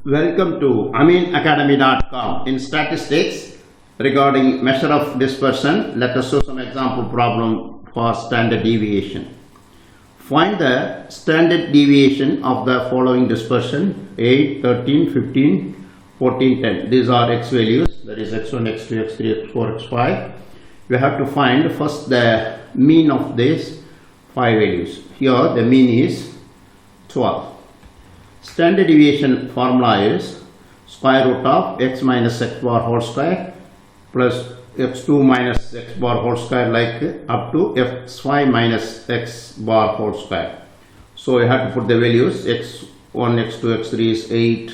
Welcome to aminacademy.com. In statistics regarding measure of dispersion, let us show some example problem for standard deviation. Find the standard deviation of the following dispersion: 8, 13, 15, 14, 10. These are x values, that is x1, x2, x3, x4, x5. We have to find first the mean of these 5 values. Here the mean is 12. Standard deviation formula is square root of x minus x bar whole square plus x2 minus x bar whole square, like up to x5 minus x bar whole square. So you have to put the values. x1, x2, x3 is 8,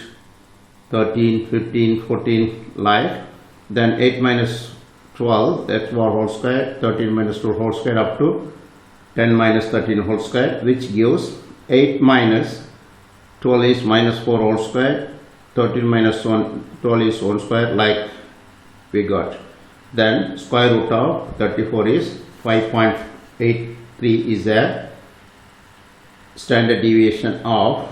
13, 15, 14, like. Then 8 minus 12 x bar whole square, 13 minus 2 whole square, up to 10 minus 13 whole square, which gives 8 minus 12 is minus 4 whole square, 13 minus 12 is 1 square, like we got. Then square root of 34 is 5.83 is the standard deviation of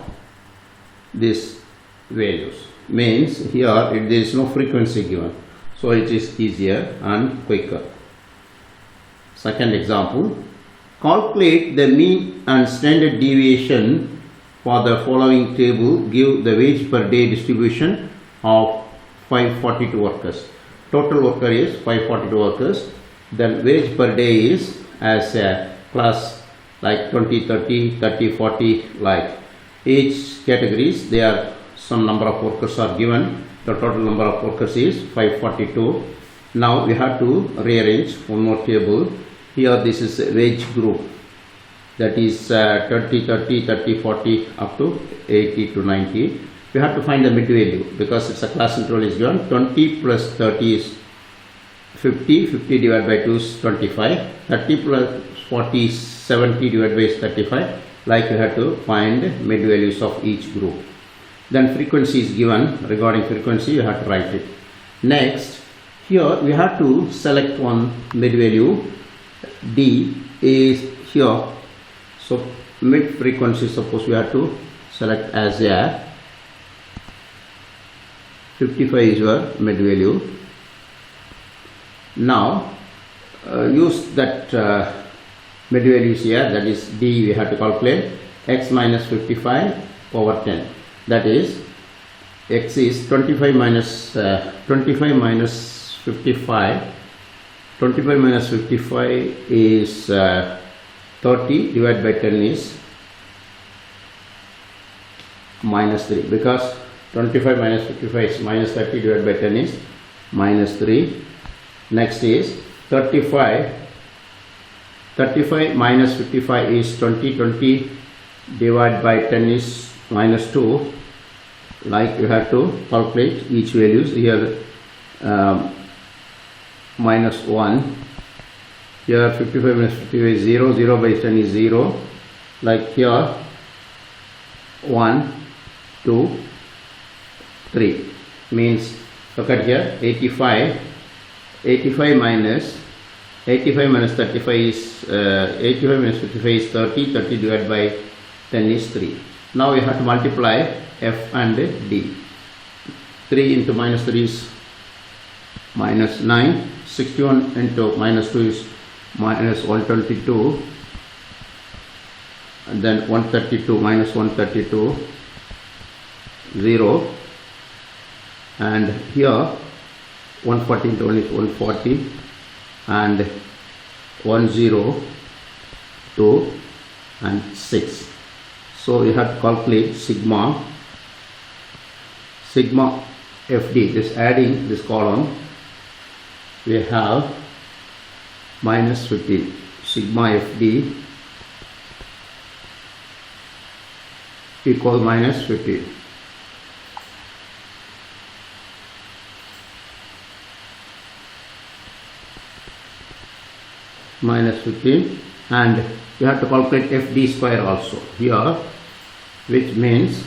these values. Means here there is no frequency given, so it is easier and quicker. Second example, calculate the mean and standard deviation for the following table. Give the wage per day distribution of 542 workers. Total worker is 542 workers. Then wage per day is as a class, like 20, 30, 30, 40, like each categories there are some number of workers are given. The total number of workers is 542. Now we have to rearrange one more table. Here this is a wage group, that is 30, 30, 30, 40 up to 80 to 90. We have to find the mid value because it's a class interval is given. 20 plus 30 is 50, 50 divided by 2 is 25, 30 plus 40 is 70 divided by 35. Like you have to find mid values of each group. Then frequency is given. Regarding frequency you have to write it. Next, here we have to select one mid value. D is here. So mid frequency, suppose we have to select as a 55 is your mid value. Now use that mid values here, that is D. We have to calculate x minus 55 over 10. That is x is 25 minus 55. 25 minus 55 is 30 divided by 10 is minus 3, because 25 minus 55 is minus 30 divided by 10 is minus 3. Next is 35. 35 minus 55 is 20. 20 divided by 10 is minus 2. Like you have to calculate each values. Here minus 1. Here 55 minus 55 is 0, 0 by 10 is 0, like here 1, 2, 3, means look at here 85 minus 35 is 85 minus 55 is 30, 30 divided by 10 is 3. Now we have to multiply F and D. 3 into minus 3 is minus 9, 61 into minus 2 is minus 122, and then 132 minus 132, 0, and here 140 into 1 is 140, and 1, 0, 2, and 6. So you have to calculate sigma FD. This adding this column, we have minus 15. Sigma FD equal minus 15. Minus 15, and you have to calculate FD square also here, which means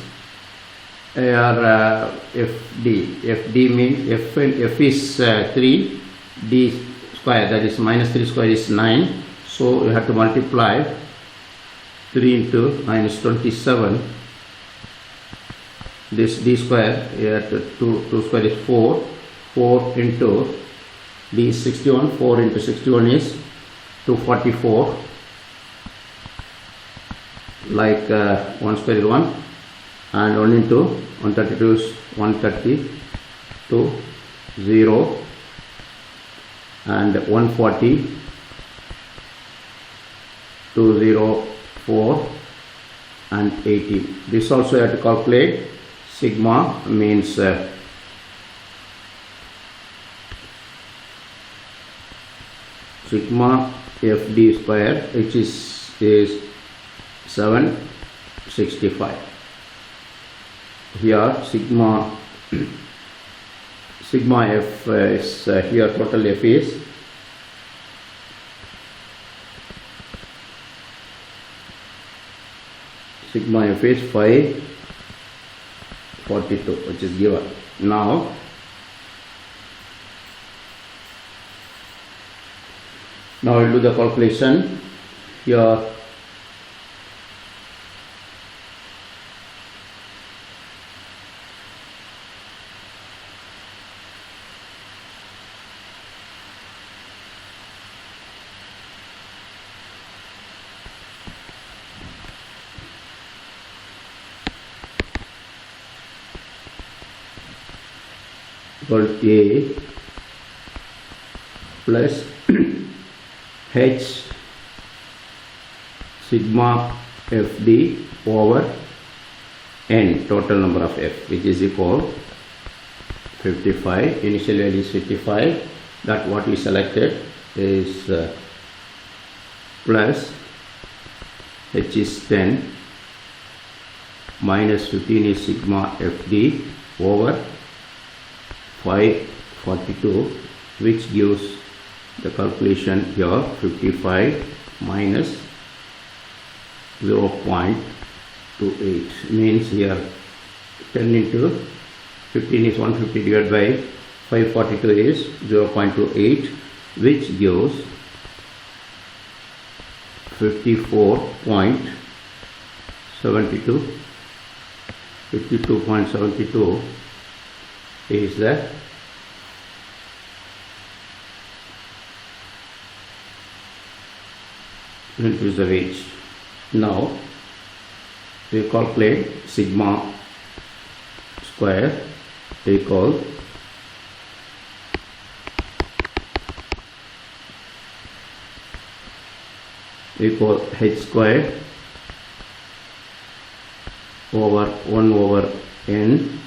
FD means F is 3, D square, that is minus 3 square is 9. So you have to multiply 3 into minus 27 this d square here, 2 square is 4, 4 into d is 61, 4 into 61 is 244, like 1 square is 1 and 1 into 132 is 132, 0 and 140, 204 and 80. This also you have to calculate. Sigma means sigma fd square, which is 765. Here sigma f is here total f is sigma f is 542, which is given. Now we'll do the calculation. Here equal to A plus H sigma FD over N, total number of F, which is equal 55. Initial value is 55. That what we selected is plus H is 10 minus 15 is sigma FD over 542, which gives the calculation here 55 minus 0.28, means here 10 into 15 is 150 divided by 542 is 0.28, which gives 54.72. 52.72 is the increase the weight. Now we calculate sigma square equal h square over 1 over n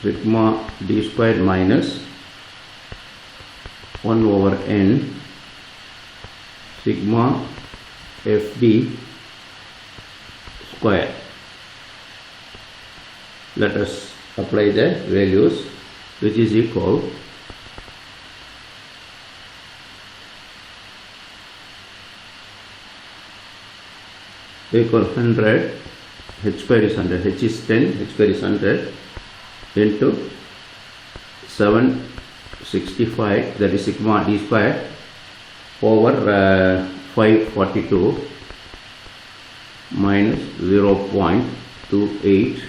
sigma d square minus 1 over n sigma fd square. Let us apply the values, which is equal equal 100, h square is 100, h is 10, h square is 100 into 765, that is sigma d square over 542 minus 0.28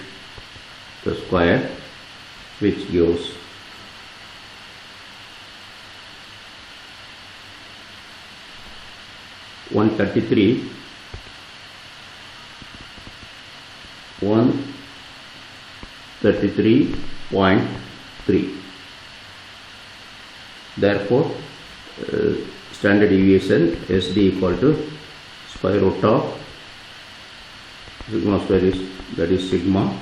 the square, which gives 133.3. Therefore standard deviation SD equal to square root of sigma square is, that is sigma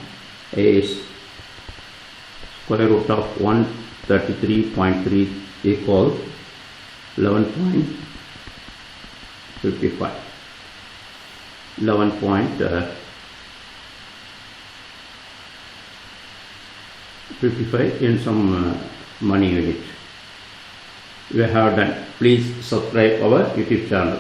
A is square root of 133.3 equal 11.55. 11.55 in some money unit. We have done. Please subscribe our YouTube channel.